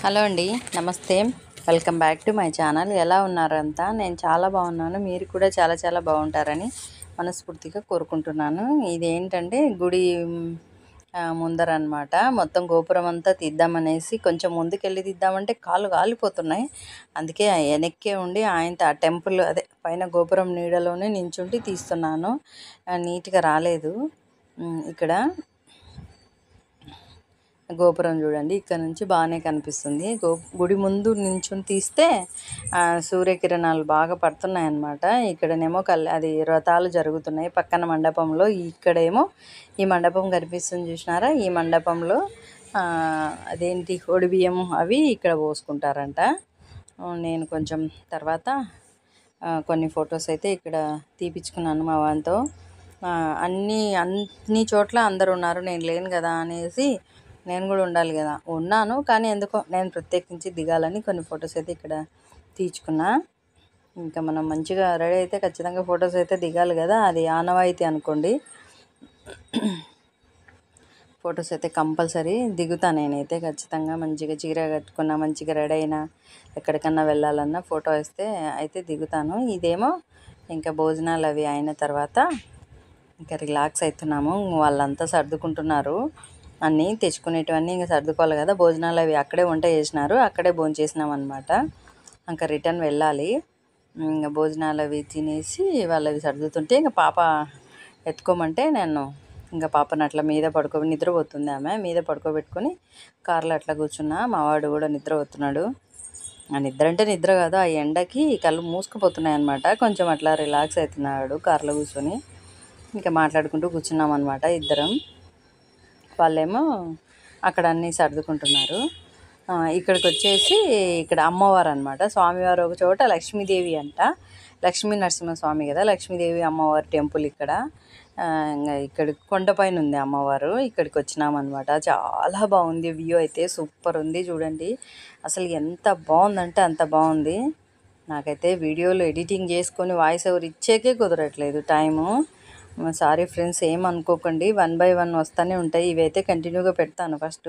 Hello అండి, నమస్తే. Welcome back to my channel. ఎలా ఉన్నారంతా? నేను చాలా బాగున్నాను. మీరు కూడా చాలా చాలా బాగుంటారని మనస్ఫూర్తిగా కోరుకుంటున్నాను. ఇదేంటంటే గుడి ముందర అనమాట. మొత్తం గోపురం అంతా తీద్దామనేసి కొంచెం ముందుకెళ్ళి తీద్దామంటే కాళ్ళు కాలిపోతున్నాయి. అందుకే వెనక్కే ఉండి ఆయనతో ఆ టెంపుల్ అదే పైన గోపురం నీడలోనే నించుండి తీస్తున్నాను. నీట్గా రాలేదు. ఇక్కడ గోపురం చూడండి, ఇక్కడ నుంచి బాగానే కనిపిస్తుంది. గుడి ముందు నించుని తీస్తే సూర్యకిరణాలు బాగా పడుతున్నాయి అన్నమాట. ఇక్కడనేమో అది వ్రతాలు జరుగుతున్నాయి పక్కన మండపంలో. ఇక్కడేమో ఈ మండపం కనిపిస్తుంది, చూసినారా? ఈ మండపంలో అదేంటి ఒడిబియ్యం అవి ఇక్కడ పోసుకుంటారంట. నేను కొంచెం తర్వాత కొన్ని ఫొటోస్ అయితే ఇక్కడ తీపిచ్చుకున్నాను మా వాంతో. అన్ని చోట్ల అందరు ఉన్నారు, నేను లేను కదా అనేసి నేను కూడా ఉండాలి కదా, ఉన్నాను. కానీ ఎందుకో నేను ప్రత్యేకించి దిగాలని కొన్ని ఫొటోస్ అయితే ఇక్కడ తీర్చుకున్నా. ఇంకా మనం మంచిగా రెడీ అయితే ఖచ్చితంగా ఫొటోస్ అయితే దిగాలి కదా, అది ఆనవాయితీ అనుకోండి. ఫొటోస్ అయితే కంపల్సరీ దిగుతా నేనైతే ఖచ్చితంగా. మంచిగా చీర కట్టుకున్నా, మంచిగా రెడీ అయినా, ఎక్కడికన్నా వెళ్ళాలన్నా ఫోటో అయితే దిగుతాను. ఇదేమో ఇంకా భోజనాలు అవి అయిన తర్వాత ఇంకా రిలాక్స్ అవుతున్నాము. వాళ్ళంతా సర్దుకుంటున్నారు, అన్నీ తెచ్చుకునేటివన్నీ ఇంకా సర్దుకోవాలి కదా. భోజనాలు అవి అక్కడే వంట చేసినారు, అక్కడే భోంచేసినాం అనమాట. ఇంకా రిటర్న్ వెళ్ళాలి. ఇంకా భోజనాలు అవి తినేసి వాళ్ళవి సర్దుతుంటే ఇంకా పాప ఎత్తుకోమంటే నేను ఇంకా పాపను అట్లా మీద నిద్రపోతుంది. ఆమె మీద పడుకోబెట్టుకొని కార్లో అట్లా కూర్చున్నా. మా వాడు కూడా నిద్రపోతున్నాడు. ఆ నిద్ర అంటే నిద్ర కాదు, ఆ ఎండకి కళ్ళు మూసుకుపోతున్నాయి అనమాట. కొంచెం అట్లా రిలాక్స్ అవుతున్నాడు కార్లో కూర్చొని. ఇంకా మాట్లాడుకుంటూ కూర్చున్నాం అనమాట ఇద్దరం. వాళ్ళేమో అక్కడ అన్నీ సర్దుకుంటున్నారు. ఇక్కడికి వచ్చేసి ఇక్కడ అమ్మవారు అనమాట. స్వామివారు ఒక చోట, లక్ష్మీదేవి అంట. లక్ష్మీ నరసింహస్వామి కదా, లక్ష్మీదేవి అమ్మవారి టెంపుల్ ఇక్కడ. ఇంకా ఇక్కడ కొండపైన ఉంది అమ్మవారు. ఇక్కడికి వచ్చినామన్నమాట. చాలా బాగుంది, వ్యూ అయితే సూపర్ ఉంది. చూడండి అసలు ఎంత బాగుందంటే అంత బాగుంది. నాకైతే వీడియోలు ఎడిటింగ్ చేసుకొని వాయిస్ ఓవర్ ఇచ్చేకే కుదరట్లేదు టైము. సారీ ఫ్రెండ్స్, ఏమనుకోకండి. 1 by 1 వస్తూనే ఉంటాయి. ఇవైతే కంటిన్యూగా పెడతాను ఫస్ట్.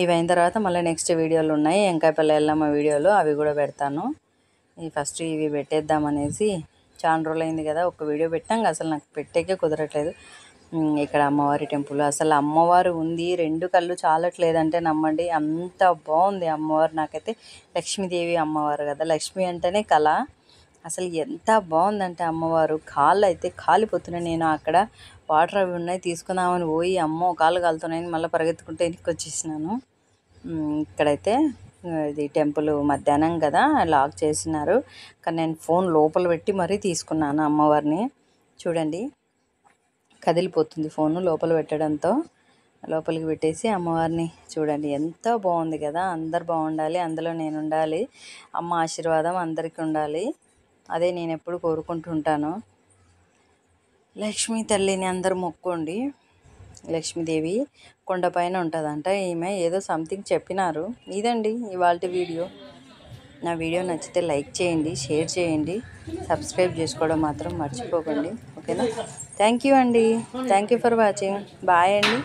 ఇవి అయిన తర్వాత మళ్ళీ నెక్స్ట్ వీడియోలు ఉన్నాయి, ఎంకాయపల్లి ఎల్లమ్మ వీడియోలు, అవి కూడా పెడతాను. ఫస్ట్ ఇవి పెట్టేద్దామనేసి చాలా రోజులు అయింది కదా ఒక వీడియో పెట్టాం, అసలు నాకు పెట్టేకే కుదరట్లేదు. ఇక్కడ అమ్మవారి టెంపుల్, అసలు అమ్మవారు ఉంది, 2 కళ్ళు చాలట్లేదంటే నమ్మండి, అంత బాగుంది అమ్మవారు. నాకైతే లక్ష్మీదేవి అమ్మవారు కదా, లక్ష్మి అంటేనే కళ. అసలు ఎంత బాగుందంటే అమ్మవారు. కాళ్ళు అయితే కాలిపోతున్నాయి. నేను అక్కడ వాటర్ అవి ఉన్నాయి తీసుకుందామని పోయి, అమ్మో కాళ్ళు కాలుతున్నాయని మళ్ళీ పరిగెత్తుకుంటే వెనక్కి వచ్చేసినాను. ఇక్కడైతే ఇది టెంపుల్ మధ్యాహ్నం కదా లాక్ చేసినారు, కానీ నేను ఫోన్ లోపల పెట్టి మరీ తీసుకున్నాను అమ్మవారిని. చూడండి కదిలిపోతుంది ఫోను లోపల పెట్టడంతో. లోపలికి పెట్టేసి అమ్మవారిని చూడండి, ఎంత బాగుంది కదా. అందరు బాగుండాలి, అందులో నేను ఉండాలి. అమ్మ ఆశీర్వాదం అందరికీ ఉండాలి, అదే నేను ఎప్పుడు కోరుకుంటుంటాను. లక్ష్మీ తల్లిని అందరూ మొక్కోండి. లక్ష్మీదేవి కొండపైన ఉంటుందంట. ఈమె ఏదో సంథింగ్ చెప్పినారు. ఇదండి ఇవాల్టి వీడియో. నా వీడియో నచ్చితే లైక్ చేయండి, షేర్ చేయండి, సబ్స్క్రైబ్ చేసుకోవడం మాత్రం మర్చిపోకండి. ఓకేనా? థ్యాంక్ యూ అండి. Thank you for watching. Bye అండి.